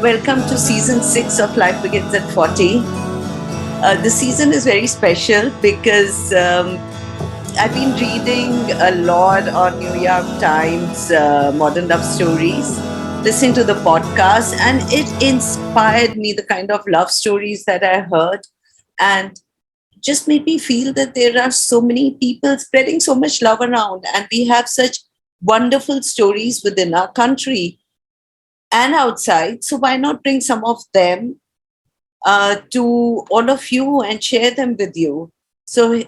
Welcome to season 6 of Life Begins at 40. The season is very special because I've been reading a lot on New York Times modern love stories, listening to the podcast, and it inspired me the kind of love stories that I heard, and just made me feel that there are so many people spreading so much love around, and we have such wonderful stories within our country and outside. So why not bring some of them to all of you and share them with you? So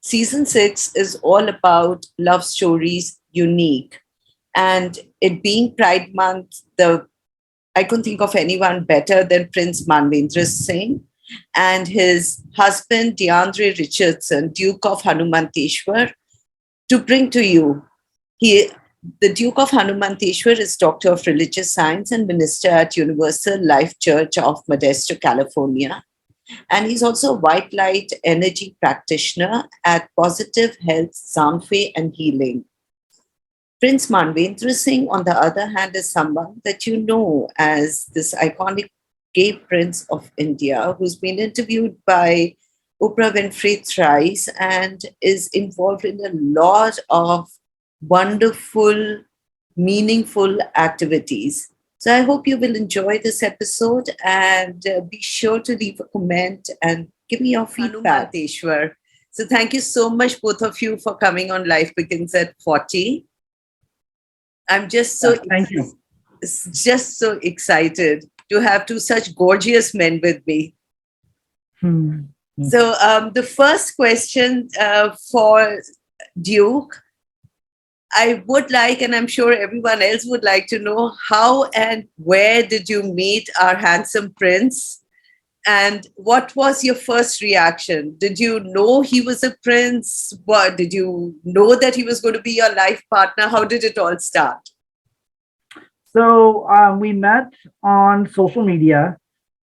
season 6 is all about love stories unique. And it being Pride Month, the I couldn't think of anyone better than Prince Manavendra Singh and his husband DeAndre Richardson, Duke of Hanumanteshwar, to bring to you. He, the Duke of Hanumanteshwar is Doctor of Religious Science and Minister at Universal Life Church of Modesto, California. And he's also a white light energy practitioner at Positive Health, Soundway and Healing. Prince Manavendra Singh, on the other hand, is someone that you know as this iconic gay prince of India who's been interviewed by Oprah Winfrey thrice and is involved in a lot of wonderful, meaningful activities. So I hope you will enjoy this episode and be sure to leave a comment and give me your feedback. Hanumanteshwar. So thank you so much, both of you, for coming on Life Begins at 40. I'm Thank you. just so excited to have two such gorgeous men with me. Hmm. So the first question for Duke, I would like, and I'm sure everyone else would like to know, how and where did you meet our handsome prince? And what was your first reaction? Did you know he was a prince? What did you know that he was going to be your life partner? How did it all start? So we met on social media,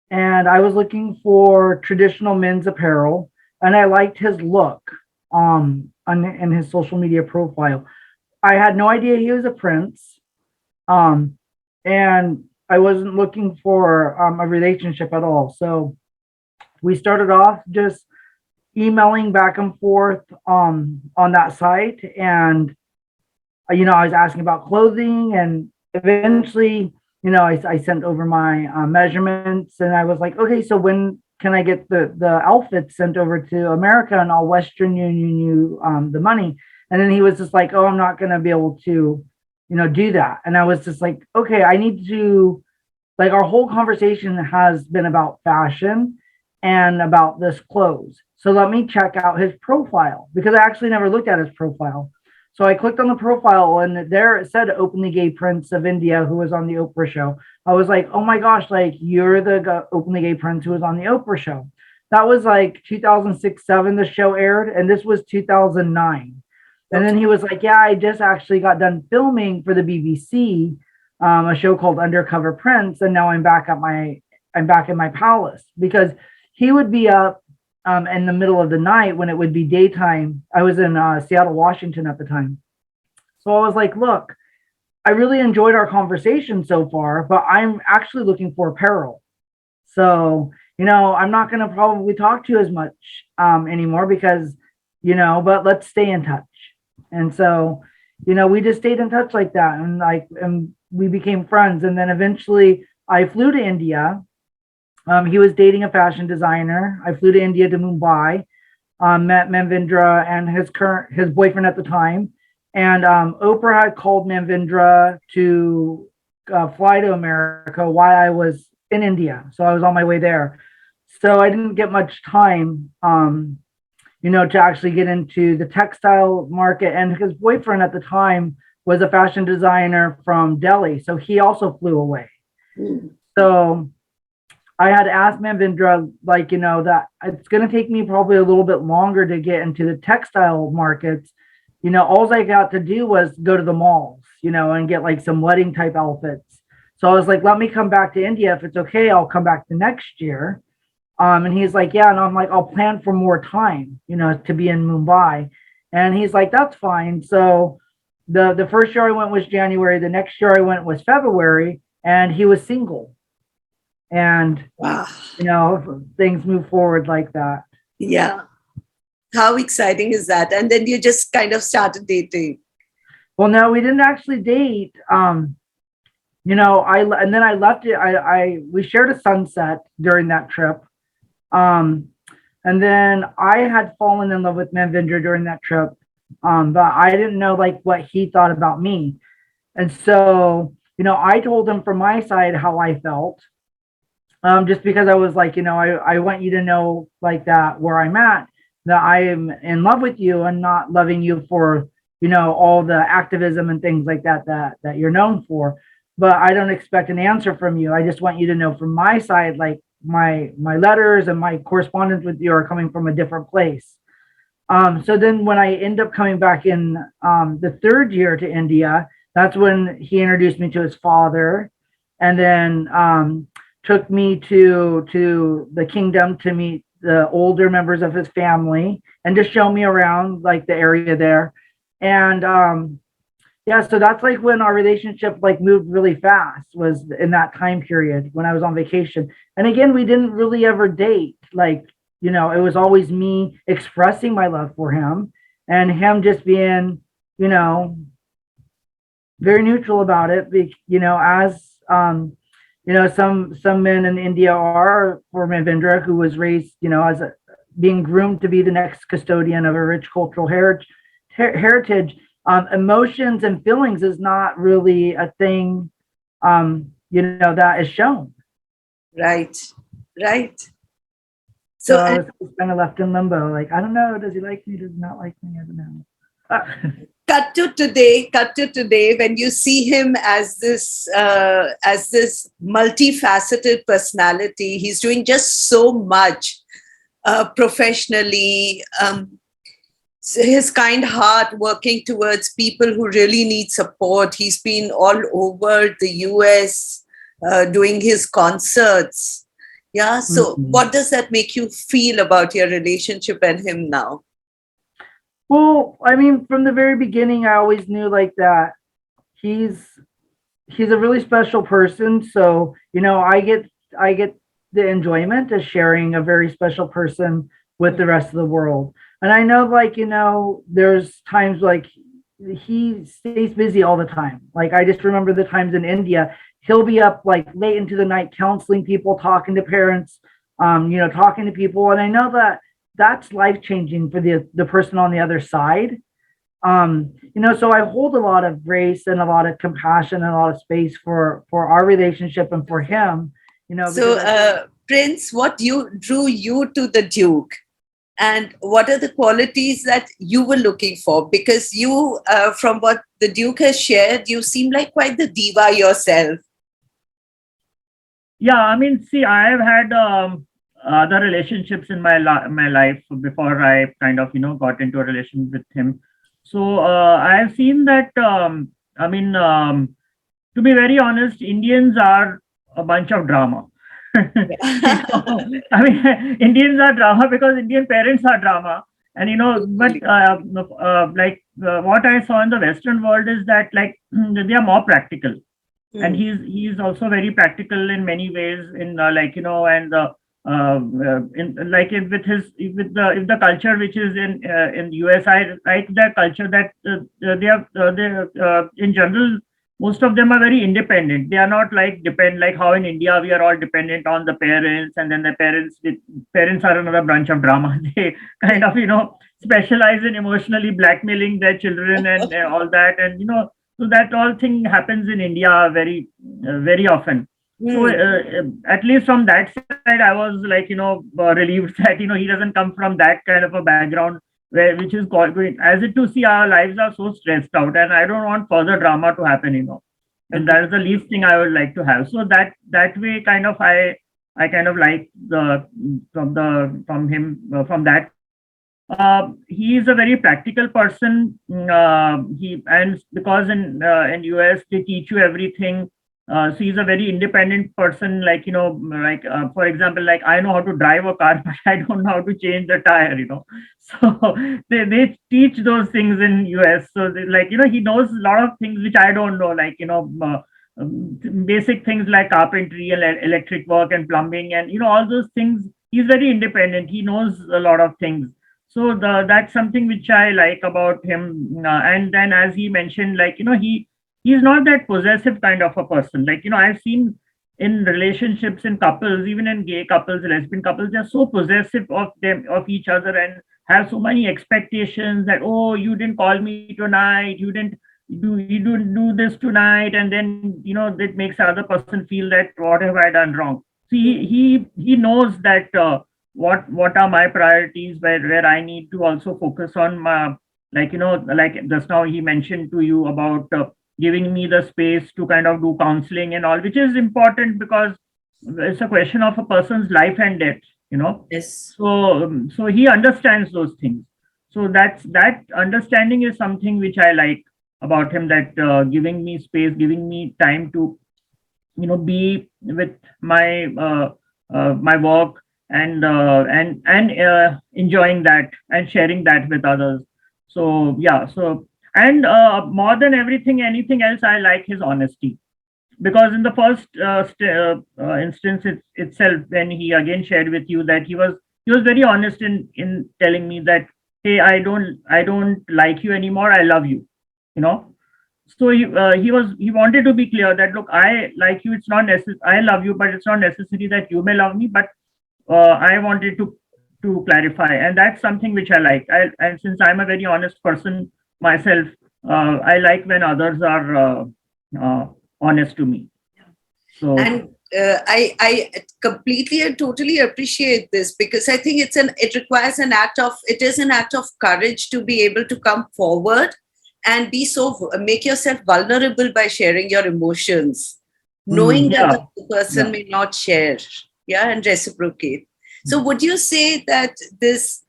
and I was looking for traditional men's apparel, and I liked his look in his social media profile. I had no idea he was a prince, um, and I wasn't looking for a relationship at all. So we started off just emailing back and forth on that site, and I was asking about clothing, and eventually, I sent over my measurements, and I was like, okay, so when can I get the outfits sent over to America, and I'll Western Union you the money. And then he was just like, oh, I'm not going to be able to, do that. And I was just like, okay, I need to, like, our whole conversation has been about fashion and about this clothes. So let me check out his profile, because I actually never looked at his profile. So I clicked on the profile, and there it said openly gay prince of India who was on the Oprah show. I was like, oh my gosh, like, you're the openly gay prince who was on the Oprah show. That was like 2006, 7, the show aired, and this was 2009. And then he was like, yeah, I just actually got done filming for the BBC, a show called Undercover Prince, and now I'm back in my palace, because he would be up in the middle of the night when it would be daytime. I was in Seattle, Washington at the time. So I was like, look, I really enjoyed our conversation so far, but I'm actually looking for apparel. So, I'm not going to probably talk to you as much anymore, because, but let's stay in touch. And so, we just stayed in touch like that. And we became friends. And then eventually I flew to India. He was dating a fashion designer. I flew to India, to Mumbai, met Manavendra and his boyfriend at the time. And Oprah had called Manavendra to fly to America while I was in India. So I was on my way there. So I didn't get much time, to actually get into the textile market. And his boyfriend at the time was a fashion designer from Delhi. So he also flew away. Mm. So I had asked Manavendra, like, that it's going to take me probably a little bit longer to get into the textile markets. All I got to do was go to the malls, and get like some wedding type outfits. So I was like, let me come back to India. If it's okay, I'll come back the next year. And he's like, yeah. And I'm like, I'll plan for more time, to be in Mumbai. And he's like, that's fine. So the first year I went was January. The next year I went was February, and he was single. and Wow. things move forward like that. Yeah. How exciting is that? And then you just kind of started dating. Well, no, we didn't actually date. And then I left it. I we shared a sunset during that trip. Um, and then I had fallen in love with Manvendra during that trip. But I didn't know like what he thought about me. And so, I told him from my side how I felt. Just because I was like, I want you to know like that where I'm at, that I am in love with you and not loving you for, all the activism and things like that you're known for. But I don't expect an answer from you. I just want you to know from my side, like my letters and my correspondence with you are coming from a different place. So then when I end up coming back in the third year to India, that's when he introduced me to his father, and then took me to the kingdom to meet the older members of his family and to show me around like the area there. And yeah, so that's like when our relationship like moved really fast, was in that time period when I was on vacation. And again, we didn't really ever date. Like, it was always me expressing my love for him and him just being, you know, very neutral about it. As some men in India are, for Manvendra, who was raised, as being groomed to be the next custodian of a rich cultural heritage. Emotions and feelings is not really a thing, that is shown. Right. Right. So So, I and was kind of left in limbo. Like, I don't know. Does he like me? Does he not like me? I don't know. cut to today, when you see him as this multifaceted personality, he's doing just so much professionally. His kind heart working towards people who really need support. He's been all over the US doing his concerts. Yeah. So, Mhm. what does that make you feel about your relationship and him now? Well, I mean, from the very beginning, I always knew like that he's he's a really special person. So, I get the enjoyment of sharing a very special person with the rest of the world. And I know like, there's times like he stays busy all the time. Like I just remember the times in India, he'll be up like late into the night counseling people, talking to parents, talking to people. And I know that that's life changing for the person on the other side. So I hold a lot of grace and a lot of compassion and a lot of space for our relationship and for him, because So, I think, Prince, what you drew you to the Duke, and what are the qualities that you were looking for? Because you, from what the Duke has shared, you seem like quite the diva yourself. Yeah, I mean, see, I have had other relationships in my life before I kind of got into a relation with him. So I have seen that. I mean, to be very honest, Indians are a bunch of drama. I mean, Indians are drama because Indian parents are drama, and but Totally. what I saw in the Western world is that like they are more practical, and Hmm. he's also very practical in many ways in and in like with his with the culture which is in US. I like that culture that they in general, most of them are very independent. They are not like depend like how in India we are all dependent on the parents, and then the parents are another branch of drama. They kind of specialize in emotionally blackmailing their children and all that, and so that all thing happens in India very often. So Hmm. at least from that side, I was like relieved that he doesn't come from that kind of a background where which is going as it to see our lives are so stressed out, and I don't want further drama to happen. And Agree. that is the least thing I would like to have. So that way, kind of I kind of like from him from that way. He is a very practical person. He and because in US they teach you everything. So he's a very independent person. Like like for example, like I know how to drive a car, but I don't know how to change the tire. So they teach those things in US. So like he knows a lot of things which I don't know. Like basic things like carpentry and electric work and plumbing and all those things. He's very independent. He knows a lot of things. So that's something which I like about him. And then, as he mentioned, he's not that possessive kind of a person. I've seen in relationships, in couples, even in gay couples, lesbian couples, they're so possessive of each other, and have so many expectations that, oh, you didn't call me tonight, you didn't do this tonight, and then it makes the other person feel that what have I done wrong. So he knows that what are my priorities, where I need to also focus on my, like just now he mentioned to you about giving me the space to kind of do counseling and all, which is important because it's a question of a person's life and death. Yes. So he understands those things. So that understanding is something which I like about him, that giving me space, giving me time to be with my my work, and enjoying that and sharing that with others. So yeah, and more than anything else, I like his honesty, because in the first instance itself, when he again shared with you that he was very honest in telling me that, hey, I don't like you anymore, I love you. you know so he wanted to be clear that, look, I like you, it's not necessary, I love you, but it's not necessary that you may love me. But I wanted to clarify, and that's something which I like. And since I'm a very honest person myself, I like when others are uh, honest to me. So, And I completely and totally appreciate this, because I think it requires it is an act of courage to be able to come forward and make yourself vulnerable by sharing your emotions, knowing that yeah, the other person yeah. may not share, yeah, and reciprocate. So would you say that this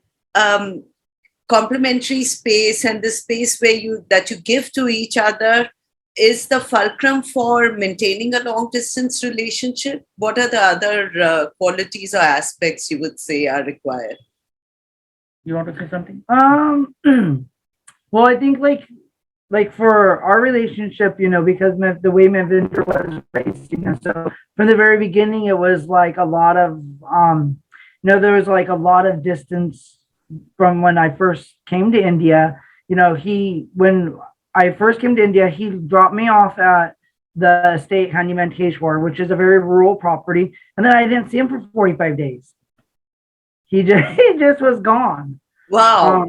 complementary space and the space that you give to each other is the fulcrum for maintaining a long distance relationship? What are the other qualities or aspects you would say are required? You want to say something? Well, I think like for our relationship, because the way Manavendra was raised, so from the very beginning, it was like a lot of, there was like a lot of distance from when I first came to India. When I first came to India, he dropped me off at the estate Hanumanteshwar, which is a very rural property, and then I didn't see him for 45 days. He just was gone. Wow.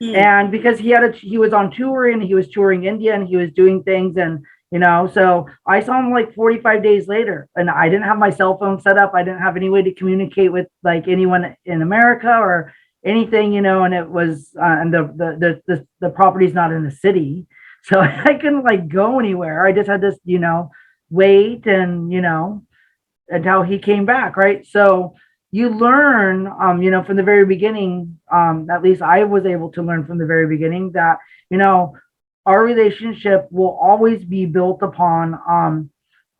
And because he was on tour and he was touring India and he was doing things, and so I saw him like 45 days later, and I didn't have my cell phone set up. I didn't have any way to communicate with like anyone in America or anything, and it was and the property's not in the city, so I couldn't like go anywhere. I just had to wait and until he came back, right? So you learn, from the very beginning, at least I was able to learn from the very beginning that, our relationship will always be built upon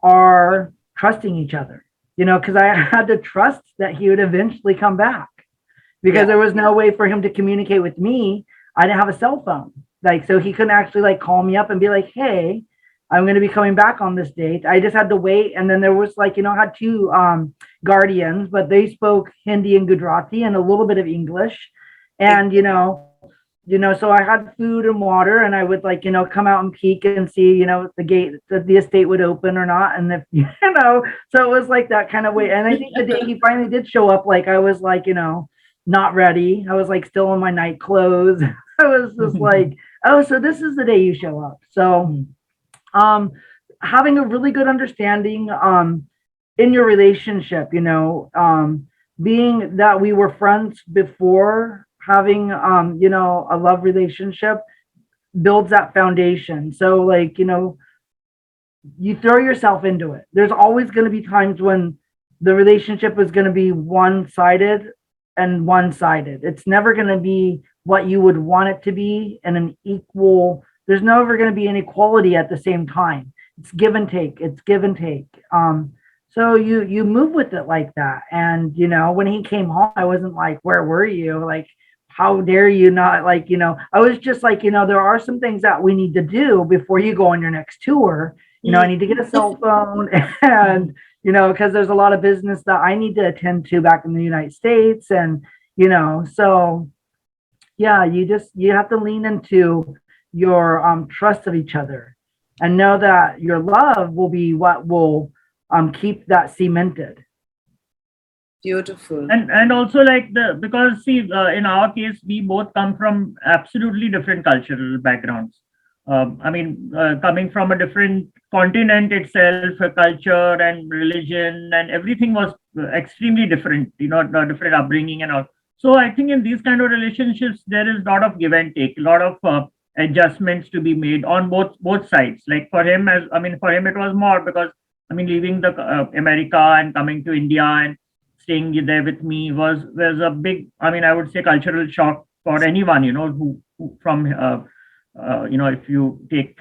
our trusting each other, because I had to trust that he would eventually come back, because there was no way for him to communicate with me. I didn't have a cell phone. So he couldn't actually like call me up and be like, hey, I'm going to be coming back on this date. I just had to wait. And then there was I had two guardians, but they spoke Hindi and Gujarati and a little bit of English. And, so I had food and water, and I would come out and peek and see, the gate, that the estate would open or not. And if, so it was like that kind of way. And I think the day he finally did show up, I was not ready. I was still in my night clothes. I was just like, oh, so this is the day you show up. So, having a really good understanding in your relationship, being that we were friends before having a love relationship builds that foundation. So you throw yourself into it. There's always going to be times when the relationship is going to be one-sided and one-sided. It's never going to be what you would want it to be in an equal. There's never going to be an equality at the same time. It's give and take. So you move with it like that. And, when he came home, I wasn't like, where were you? How dare you not? I was just there are some things that we need to do before you go on your next tour. I need to get a cell phone and, because there's a lot of business that I need to attend to back in the United States. And, so yeah, you have to lean into your trust of each other and know that your love will be what will keep that cemented. Beautiful. And also like because see in our case we both come from absolutely different cultural backgrounds. I mean, coming from a different continent itself, a culture and religion and everything was extremely different, different upbringing and all. So I think in these kind of relationships there is a lot of give and take, a lot of adjustments to be made on both sides. Like for him, for him it was more because leaving the America and coming to India and staying there with me was a big, I would say, cultural shock for anyone, who from if you take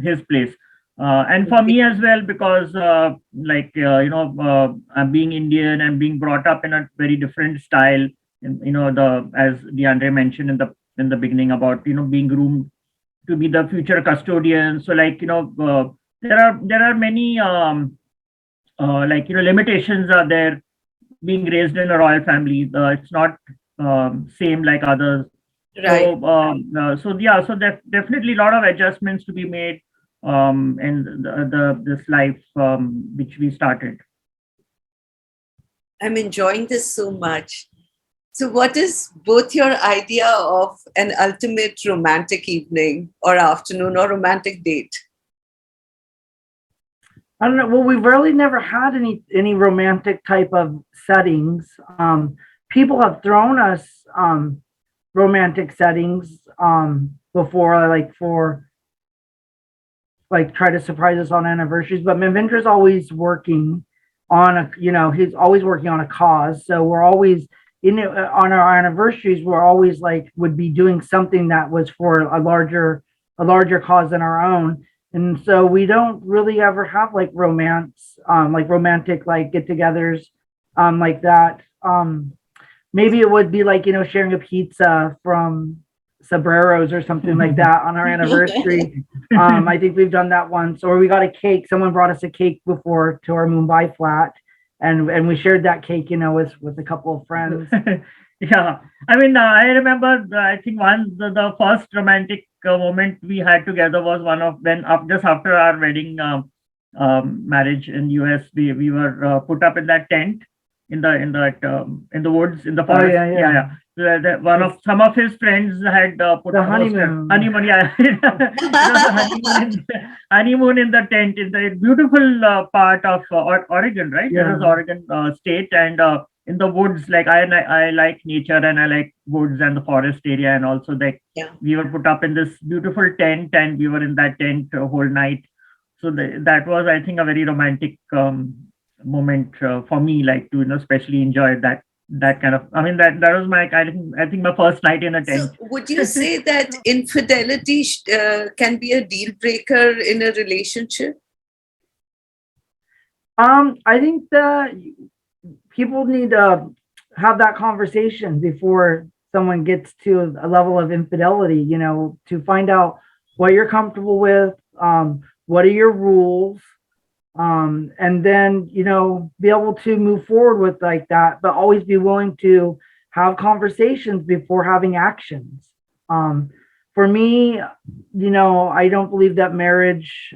his place. And for me as well, because I'm being Indian and being brought up in a very different style. And, as DeAndre mentioned in the beginning about being groomed to be the future custodian. So there are many limitations are there being raised in a royal family. It's not same like others. Right. So definitely a lot of adjustments to be made in this life which we started. I'm enjoying this so much. So, what is both your idea of an ultimate romantic evening or afternoon or romantic date? I don't know. Well, we've really never had any romantic type of settings. People have thrown us romantic settings before, try to surprise us on anniversaries. But Mavendra's always working on he's always working on a cause. So we're always on our anniversaries. We're always would be doing something that was for a larger cause than our own. And so we don't really ever have romance, romantic get-togethers like that. Maybe it would be sharing a pizza from Sabreros or something like that on our anniversary. I think we've done that once. Or we got a cake. Someone brought us a cake before to our Mumbai flat, and we shared that cake, with a couple of friends. Yeah, I remember. I think the first romantic moment we had together was one of just after our wedding marriage in US. We were put up in that tent in the woods in the forest. Oh, yeah. Some of his friends had put the honeymoon. Yeah, it was a honeymoon in the tent in the beautiful part of Oregon, right? Yeah. It was Oregon state, and in the woods. I like nature and I like woods and the forest area, and also we were put up in this beautiful tent and we were in that tent the whole night. So that was, I think, a very romantic moment for me, to especially enjoy that kind of. That was my I think my first night in a tent. So would you say that infidelity can be a deal breaker in a relationship? I think that people need to have that conversation before someone gets to a level of infidelity, to find out what you're comfortable with, what are your rules, and then, be able to move forward with that, but always be willing to have conversations before having actions. For me, I don't believe that marriage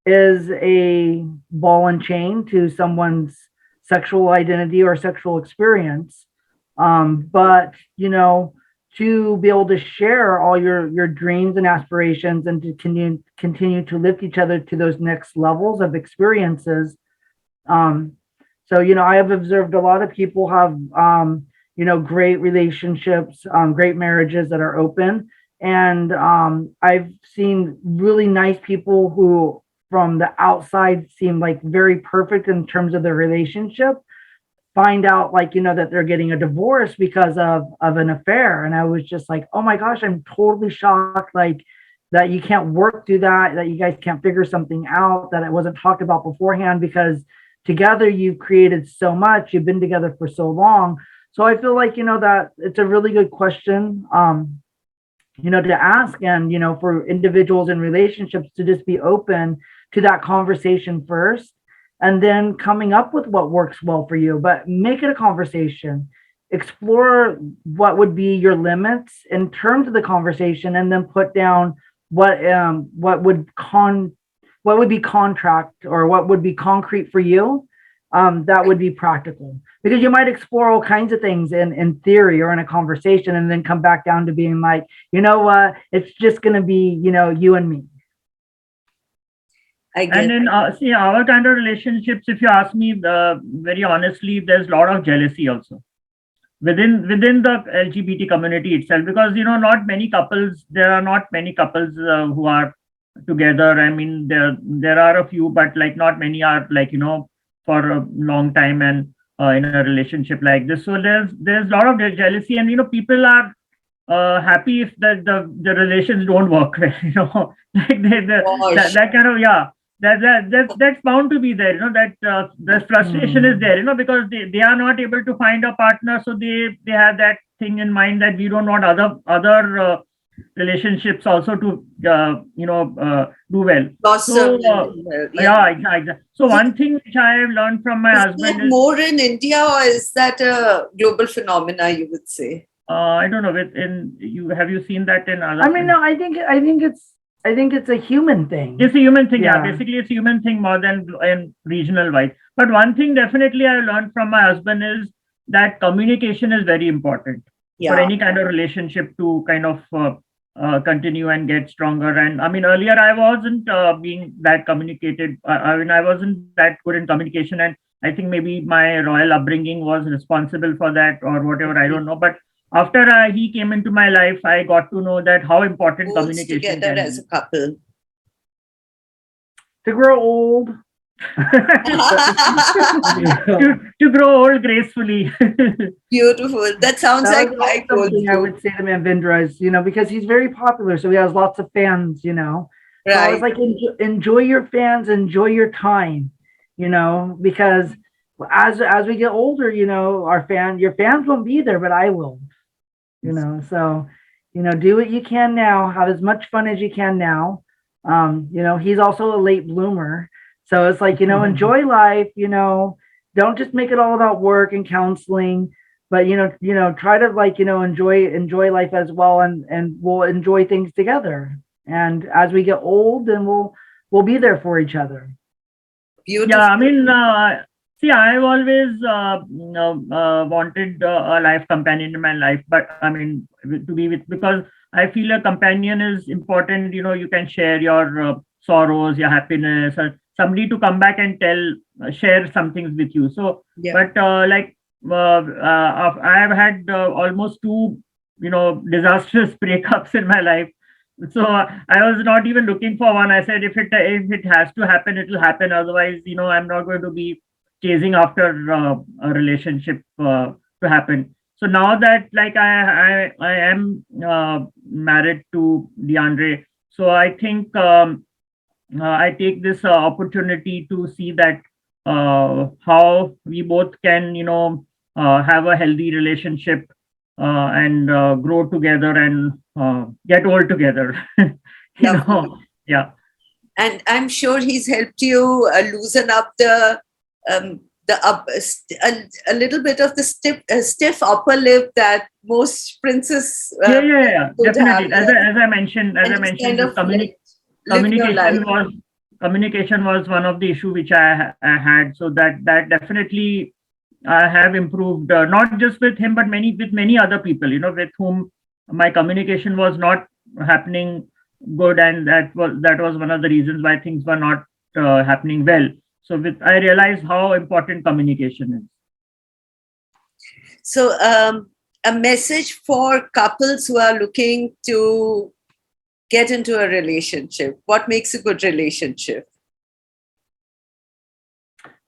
is a ball and chain to someone's sexual identity or sexual experience. But, to be able to share all your dreams and aspirations and to continue to lift each other to those next levels of experiences. So, I have observed a lot of people have, great relationships, great marriages that are open. And I've seen really nice people who from the outside seem very perfect in terms of their relationship, find out that they're getting a divorce because of an affair. And I was just oh my gosh, I'm totally shocked that you can't work through that you guys can't figure something out, that it wasn't talked about beforehand, because together you've created so much, you've been together for so long. So I feel that it's a really good question to ask, and for individuals in relationships to just be open to that conversation first, and then coming up with what works well for you. But make it a conversation. Explore what would be your limits in terms of the conversation, and then put down what would be contract, or what would be concrete for you, that would be practical. Because you might explore all kinds of things in theory or in a conversation, and then come back down to being like, you know what, it's just going to be, you and me. And in see our kind of relationships, if you ask me very honestly, there's a lot of jealousy also within the LGBT community itself, because not many couples. There are not many couples who are together. I mean, there are a few, but like not many are like for a long time and in a relationship like this. So there's a lot of jealousy, and people are happy if the relations don't work well. Like that kind of, yeah. That's bound to be there, that the frustration is there, because they are not able to find a partner, so they have that thing in mind that we don't want other relationships also to do well. So yeah, exactly. So one thing which I have learned from my husband is more in India, or is that a global phenomena, you would say? I don't know. Have you seen that in other? I mean, no, I think it's a human thing. It's a human thing, yeah. Basically, it's a human thing more than in regional wise. But one thing definitely I learned from my husband is that communication is very important for any kind of relationship to kind of continue and get stronger. And I mean, earlier I wasn't being that communicated. I mean, I wasn't that good in communication, and I think maybe my royal upbringing was responsible for that, or whatever. I don't know, but after he came into my life, I got to know that how important communication together as a couple. To grow old. to grow old gracefully. Beautiful. That sounds like my goal. I would say to Manavendra is, because he's very popular, so he has lots of fans, Right. So I was like, enjoy your fans, enjoy your time, because as we get older, your fans won't be there, but I will. So, do what you can now, have as much fun as you can now. He's also a late bloomer. So it's like, enjoy life, don't just make it all about work and counseling, but, try to like, enjoy life as well. And we'll enjoy things together. And as we get old, then we'll be there for each other. Beautiful. Yeah. I mean, see, I've always wanted a life companion in my life, but I mean, to be with, because I feel a companion is important. You can share your sorrows, your happiness, or somebody to come back and share some things with you. So, but I have had almost 2, disastrous breakups in my life. So I was not even looking for one. I said, if it has to happen, it will happen. Otherwise, I'm not going to be chasing after a relationship to happen. So now that like I am married to DeAndre, so I think I take this opportunity to see that how we both can have a healthy relationship and grow together and get old together. Yeah. And I'm sure he's helped you loosen up a little bit of the stiff upper lip that most princes definitely have. As I mentioned communication was one of the issue which I had, so that definitely I have improved, not just with him but with many other people with whom my communication was not happening good, and that was one of the reasons why things were not happening well. So I realized how important communication is. So a message for couples who are looking to get into a relationship. What makes a good relationship?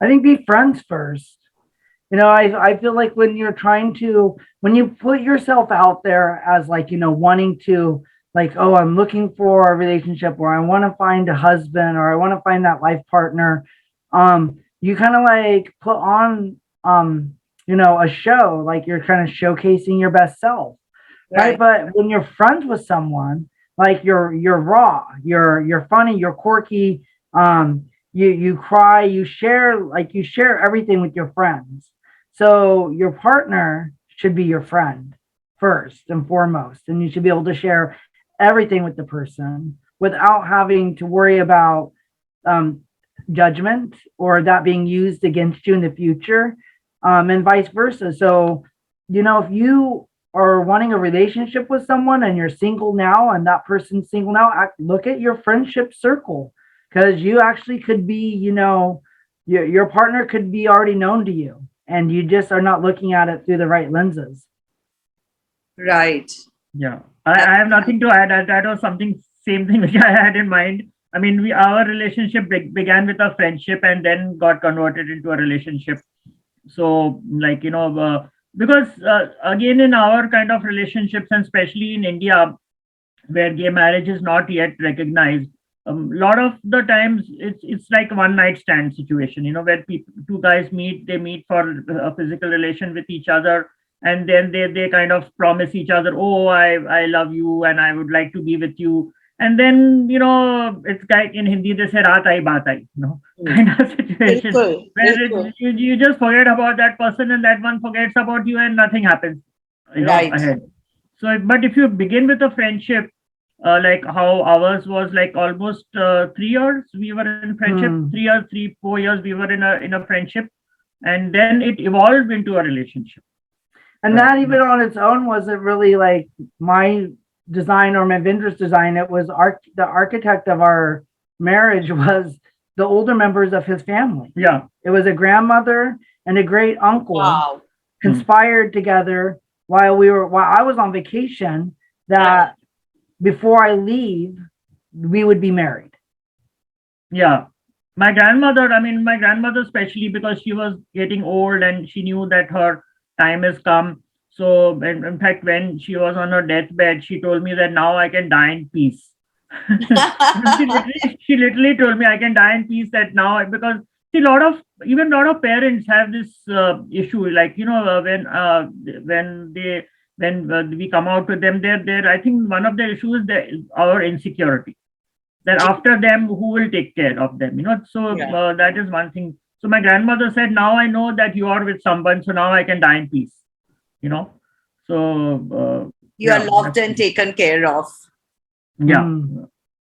I think be friends first. I feel like when you put yourself out there as like, wanting to like, oh, I'm looking for a relationship, or I want to find a husband, or I want to find that life partner. You kind of like put on, a show, like you're kind of showcasing your best self, right? But when you're friends with someone, like you're raw, you're funny, you're quirky, You cry, you share everything with your friends. So your partner should be your friend first and foremost, and you should be able to share everything with the person without having to worry about um, judgment or that being used against you in the future, and vice versa. So, if you are wanting a relationship with someone and you're single now and that person's single now, look at your friendship circle, because you actually could be, your partner could be already known to you and you just are not looking at it through the right lenses. Right. Yeah, I have nothing to add. That was something, same thing which I had in mind. I mean, our relationship began with a friendship and then got converted into a relationship. So, like, because again, in our kind of relationships, and especially in India, where gay marriage is not yet recognized, a lot of the times it's like one night stand situation, where two guys meet, they meet for a physical relation with each other, and then they kind of promise each other, oh, I love you and I would like to be with you. And then, it's like in Hindi, they say raat aayi baat aayi, kind of situation Bilkul, where bilkul. you just forget about that person and that one forgets about you and nothing happens, Right. ahead. So, but if you begin with a friendship, like how ours was, like almost 3 years we were in friendship, 3 years, 3 4 years we were in a friendship, and then it evolved into a relationship. And that even on its own wasn't really like my design or Mavindra's design. It was the architect of our marriage was the older members of his family. Yeah. It was a grandmother and a great uncle. Wow. Conspired together while I was on vacation, that before I leave, we would be married. Yeah. My grandmother, especially because she was getting old and she knew that her time has come. So, in fact, when she was on her deathbed, she told me that now I can die in peace. she literally told me I can die in peace, that now, because see, a lot of parents have this issue, like, when we come out to them, they're I think one of the issues is our insecurity, that after them, who will take care of them, so that is one thing. So my grandmother said, now I know that you are with someone, so now I can die in peace, so You are loved and taken care of. Yeah.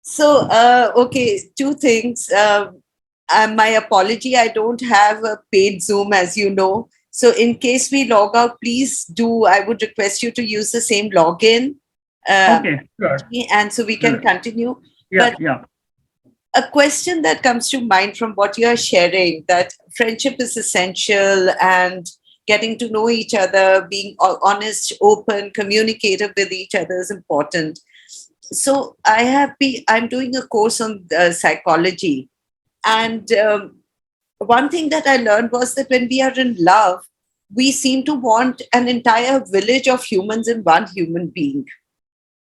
So, okay, two things. My apology, I don't have a paid Zoom, as you know. So, in case we log out, please do. I would request you to use the same login. Okay, sure. And so we can continue. Yeah, but yeah. A question that comes to mind from what you are sharing, that friendship is essential and getting to know each other, being honest, open, communicative with each other is important. So I'm doing a course on psychology, and one thing that I learned was that when we are in love, we seem to want an entire village of humans in one human being.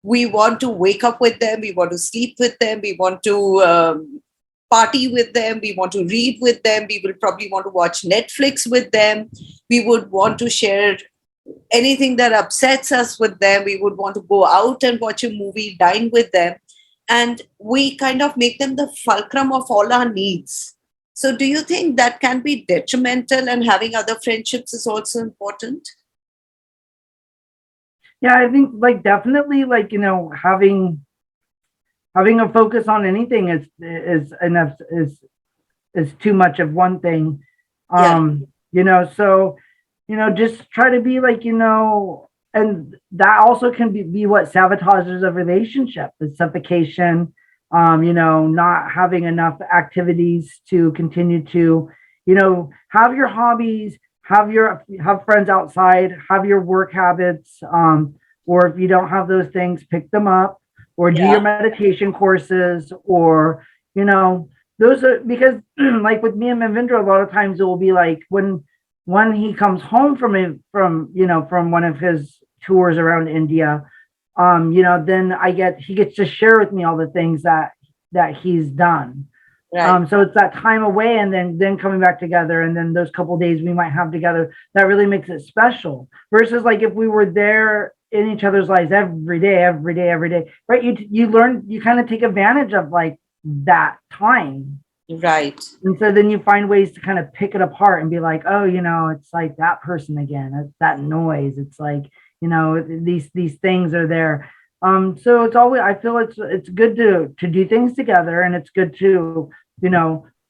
We want to wake up with them, we want to sleep with them, we want to party with them, we want to read with them, we will probably want to watch Netflix with them, we would want to share anything that upsets us with them, we would want to go out and watch a movie, dine with them, and we kind of make them the fulcrum of all our needs. So do you think that can be detrimental, and having other friendships is also important? Yeah, I think definitely having a focus on anything is enough, is too much of one thing. So just try to be and that also can be what sabotages a relationship, the suffocation, not having enough activities to continue to, have your hobbies, have friends outside, have your work habits, or if you don't have those things, pick them up, or do your meditation courses, or those are, because like with me and Manavendra, a lot of times it will be like when he comes home from one of his tours around India, then he gets to share with me all the things that he's done. Right. So it's that time away, and then coming back together, and then those couple days we might have together, that really makes it special. Versus like if we were there in each other's lives every day, right? You kind of take advantage of like that time, Right. And so then you find ways to kind of pick it apart and be like, oh, it's like that person again. It's that noise. It's like, these things are there. So it's always, I feel it's good to do things together, and it's good to,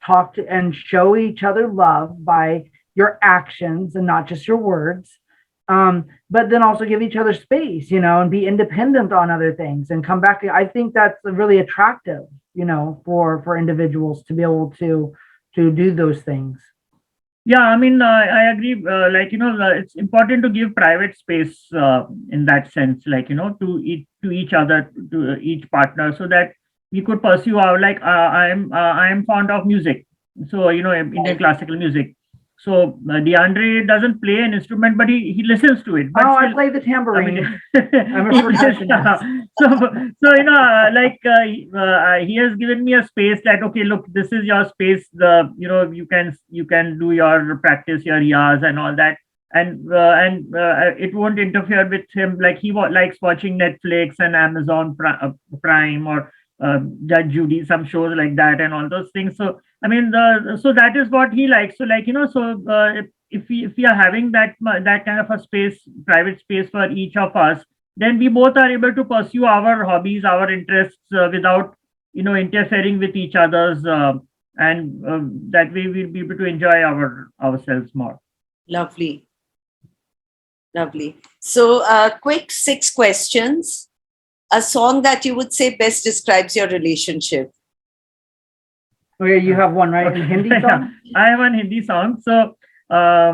talk to and show each other love by your actions and not just your words. But then also give each other space, and be independent on other things and come back. I think that's really attractive, for individuals to be able to do those things. Yeah, I mean, I agree. It's important to give private space in that sense, like, to each other, to each partner, so that we could pursue our, like, I am fond of music. So, Indian classical music. So DeAndre doesn't play an instrument, but he listens to it. But Oh, I still, play the I tambourine. mean, I'm a percussionist. he has given me a space that, okay, look, this is your space. You can do your practice, your yas and all that, and it won't interfere with him. Like he likes watching Netflix and Amazon Prime, or Judge Judy, some shows like that, and all those things. So I mean, so that is what he likes. So, like, if we are having that kind of a space, private space for each of us, then we both are able to pursue our hobbies, our interests, without interfering with each other's, and that way we'll be able to enjoy ourselves more. Lovely. Lovely. So, quick 6 questions. A song that you would say best describes your relationship. Okay, you have one, right? Okay. In Hindi song? I have one Hindi song. So I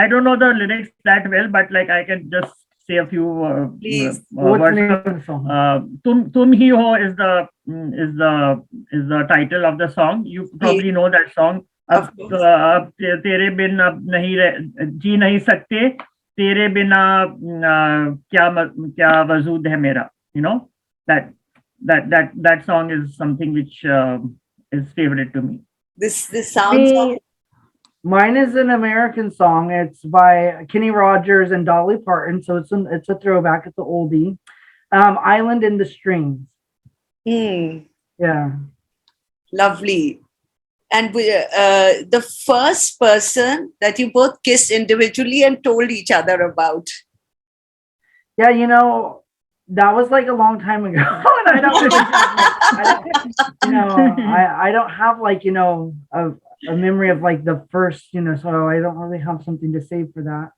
don't know the lyrics that well, but like I can just say a few Please. What's the words. name of the song? Tum Hi Ho is the title of the song. You probably know that song. Of अब course. अब तेरे बिन अब जी नहीं सकते, तेरे बिना क्या वजूद है मेरा. That song is something which is favorite to me. This sounds Me, mine is an American song. It's by Kenny Rogers and Dolly Parton, so it's a throwback. It's an oldie. Island in the Streams. Yeah. lovely. And the first person that you both kissed individually and told each other about. Yeah, that was like a long time ago. And I don't really I don't have like, a memory of like the first, so I don't really have something to say for that.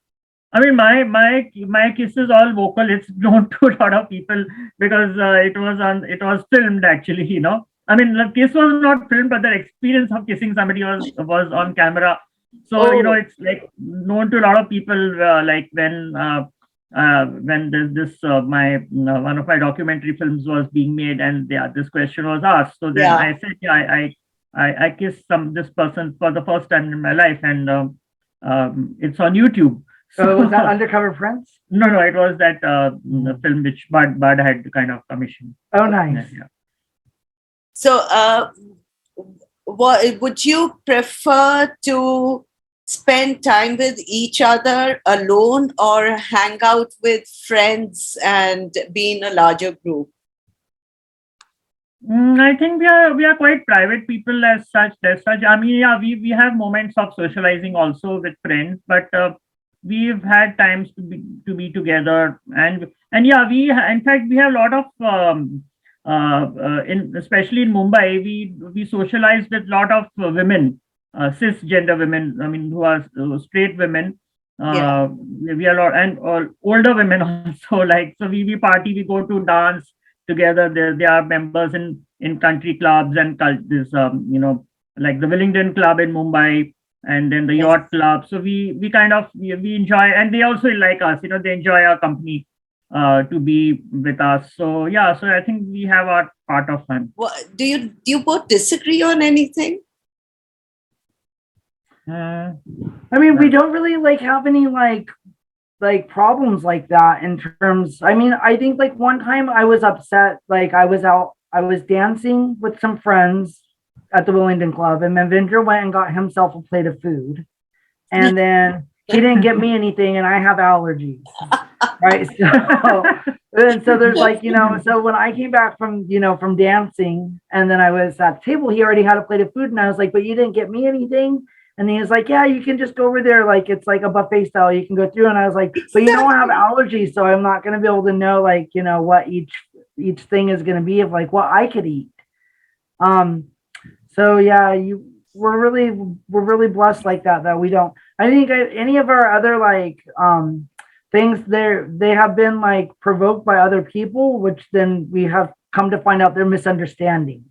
I mean, my kiss is all vocal. It's known to a lot of people because it was filmed actually. I mean, the kiss was not filmed, but the experience of kissing somebody was on camera. So it's like known to a lot of people. Like when my one of my documentary films was being made, and this question was asked. So then I said, I kissed this person for the first time in my life, and it's on YouTube. So was that Undercover Prince? No, it was that film which Bud had kind of commissioned. Oh, nice. Yeah. So, what would you prefer to spend time with each other alone or hang out with friends and be in a larger group? I think we are quite private people as such. I mean, yeah, we have moments of socializing also with friends, but we've had times to be together, and yeah, in fact we have a lot of especially in Mumbai, we socialize with a lot of women, cisgender women. I mean, who are straight women. We are a lot, and older women also. Like, so we party, we go to dance together. They are members in country clubs and this like the Willingdon Club in Mumbai, and then the Yacht Club. So we kind of we enjoy, and they also like us. They enjoy our company to be with us. So yeah, so I think we have our part of fun. Do you both disagree on anything? I mean, we don't really like have any like problems like that in terms. I mean, I think like one time I was upset. Like I was dancing with some friends at the Willingdon Club, and Manavendra went and got himself a plate of food, and then he didn't get me anything, and I have allergies. right? So, and so there's like, so when I came back from, from dancing, and then I was at the table, he already had a plate of food, and I was like, but you didn't get me anything. And he was like, yeah, you can just go over there. Like, it's like a buffet style. You can go through. And I was like, but I have allergies, so I'm not going to be able to know, like, what each thing is going to be of like what I could eat. So yeah, we're really blessed like that we don't. I think any of our other like things they have been like provoked by other people, which then we have come to find out they're misunderstandings.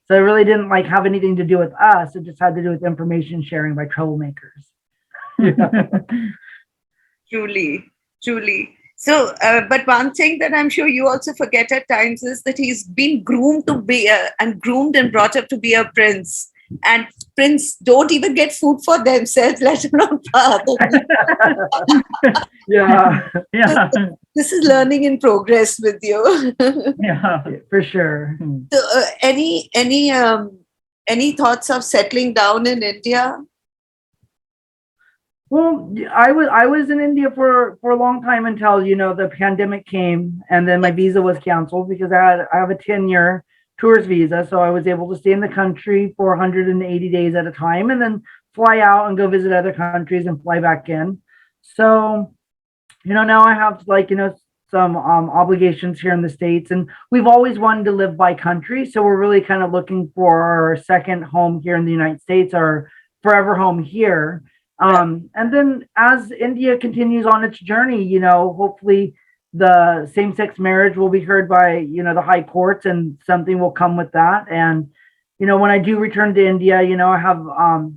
So it really didn't like have anything to do with us. It just had to do with information sharing by troublemakers. Truly, truly. So, but one thing that I'm sure you also forget at times is that he's been groomed to be and groomed and brought up to be a prince. And prince don't even get food for themselves, let alone for other people. Yeah. Yeah. This is learning in progress with you. Yeah. For sure. So, any thoughts of settling down in India? Well, I was in India for a long time until the pandemic came, and then my visa was canceled because I have a 10-year tourist visa, so I was able to stay in the country for 180 days at a time, and then fly out and go visit other countries and fly back in. So now I have like some obligations here in the States, and we've always wanted to live by country, so we're really kind of looking for our second home here in the United States, our forever home here. And then as India continues on its journey, hopefully the same-sex marriage will be heard by, the high courts, and something will come with that. And, when I do return to India, I have,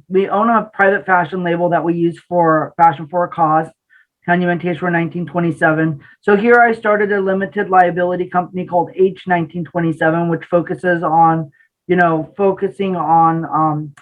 we own a private fashion label that we use for Fashion for a Cause, Hanumanteshwar 1927. So here I started a limited liability company called H 1927, which focuses on, focusing on,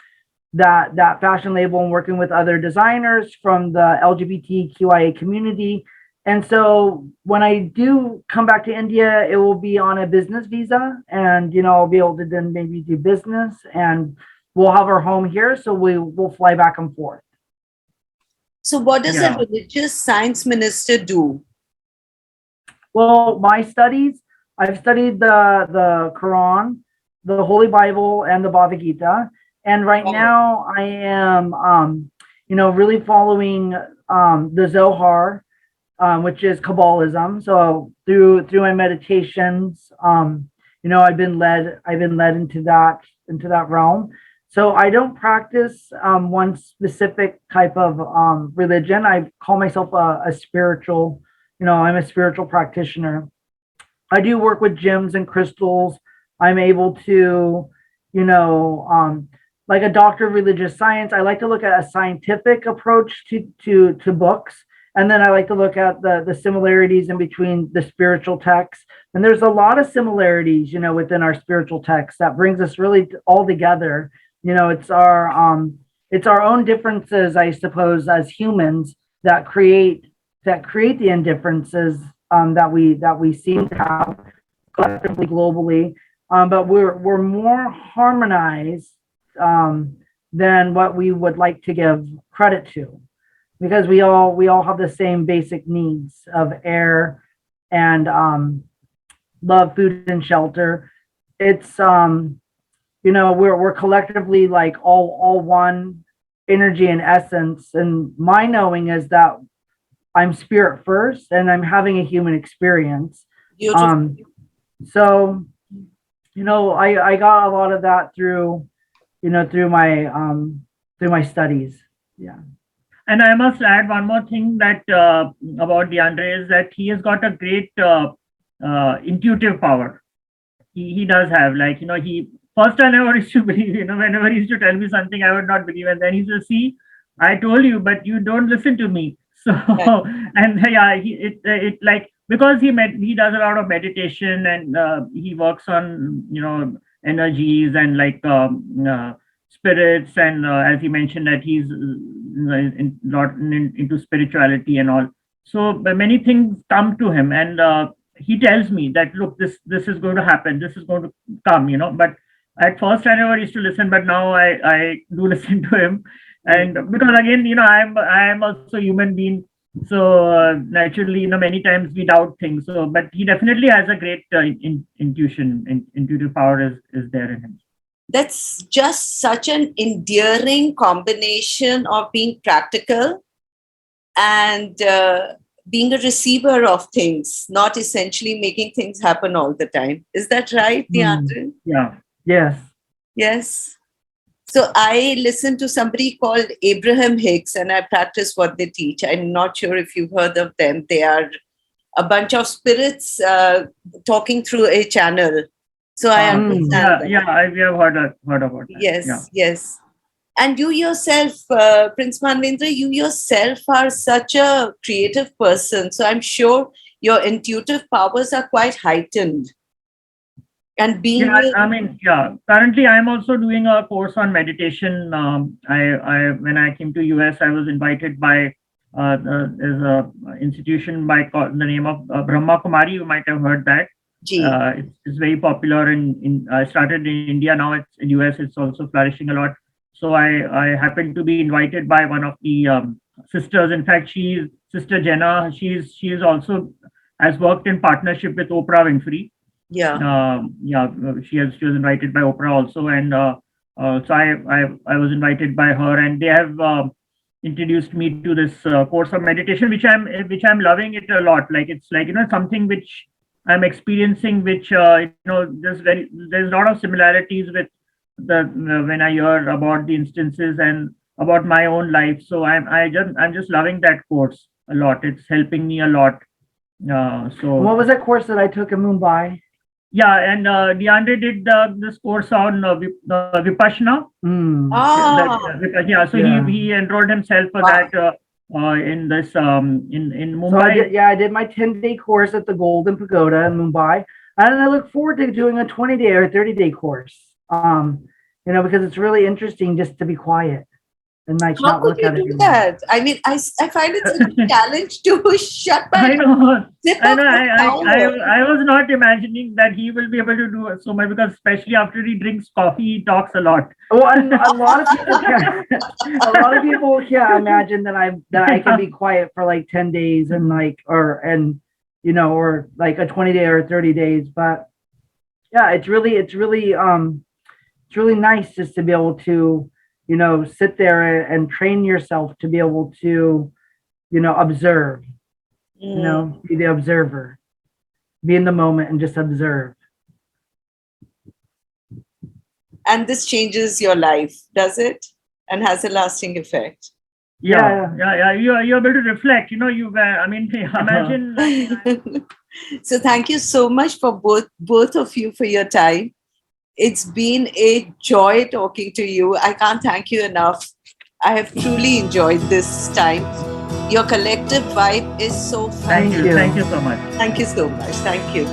that fashion label and working with other designers from the LGBTQIA community. And so when I do come back to India, it will be on a business visa, and I'll be able to then maybe do business, and we'll have our home here, so we'll fly back and forth. So what does a religious science minister do? Well, my studies, I've studied the Quran, the Holy Bible, and the Bhagavad Gita. And right now I am, really following the Zohar, which is Kabbalism. So through my meditations, I've been led into that realm. So I don't practice one specific type of religion. I call myself a spiritual, I'm a spiritual practitioner. I do work with gems and crystals. I'm able to, like a doctor of religious science, I like to look at a scientific approach to books. And then I like to look at the similarities in between the spiritual texts. And there's a lot of similarities, within our spiritual texts that brings us really all together. It's our own differences, I suppose, as humans that create the indifferences that we seem to have collectively, globally. But we're more harmonized than what we would like to give credit to, because we all have the same basic needs of air and love, food, and shelter. It's we're collectively like all one energy and essence. And my knowing is that I'm spirit first, and I'm having a human experience. So I got a lot of that through my studies. Yeah. And I must add one more thing that about DeAndre is that he has got a great intuitive power. He does have, like, he first I never used to believe, whenever he used to tell me something, I would not believe. And then he says, see, I told you, but you don't listen to me. So, and yeah, it like, because he does a lot of meditation, and he works on, energies and like spirits, and as he mentioned that he's into spirituality and all. So many things come to him, and he tells me that, look, this is going to happen, this is going to come, but at first I never used to listen, but now I do listen to him. And because again, I am also a human being, So naturally, many times we doubt things. So, but he definitely has a great intuitive power is there in him. That's just such an endearing combination of being practical and being a receiver of things, not essentially making things happen all the time. Is that right, DeAndre? Yeah. Yes. Yes. So I listen to somebody called Abraham Hicks, and I practice what they teach. I'm not sure if you've heard of them. They are a bunch of spirits talking through a channel. So I understand. We have heard about that. Yes, yes. And you yourself, Prince Manavendra, you yourself are such a creative person. So I'm sure your intuitive powers are quite heightened. And being currently I'm also doing a course on meditation. I when I came to US, I was invited by there's a institution by the name of Brahma Kumari. You might have heard that. It's very popular in I started in India. Now it's in US. It's also flourishing a lot. So I happened to be invited by one of the sisters. In fact, she's Sister Jenna. She is also has worked in partnership with Oprah Winfrey. She was invited by Oprah also, and so I was invited by her, and they have introduced me to this course of meditation, which I'm loving it a lot. Like it's like something which I'm experiencing, which there's a lot of similarities with the when I hear about the instances and about my own life. So I'm just loving that course a lot. It's helping me a lot. So what was that course that I took in Mumbai? Yeah, and DeAndre did this course on Vipassana. So he enrolled himself for that in this in Mumbai. So I did my 10-day course at the Golden Pagoda in Mumbai, and I look forward to doing a 20-day or 30-day course. Because it's really interesting just to be quiet. And like how could you do that? I mean, I find it such a challenge to shut my I was not imagining that he will be able to do so much, because especially after he drinks coffee, he talks a lot. Well, a lot of people can't imagine that I can be quiet for like 10 days and or like a 20-day or 30 days. But yeah, it's really nice just to be able to sit there and train yourself to be able to, observe, be the observer, be in the moment and just observe. And this changes your life, does it? And has a lasting effect. Yeah. You're able to reflect, imagine. So thank you so much for both of you for your time. It's been a joy talking to you. I can't thank you enough. I have truly enjoyed this time. Your collective vibe is so fun. Thank you so much. Thank you so much. Thank you.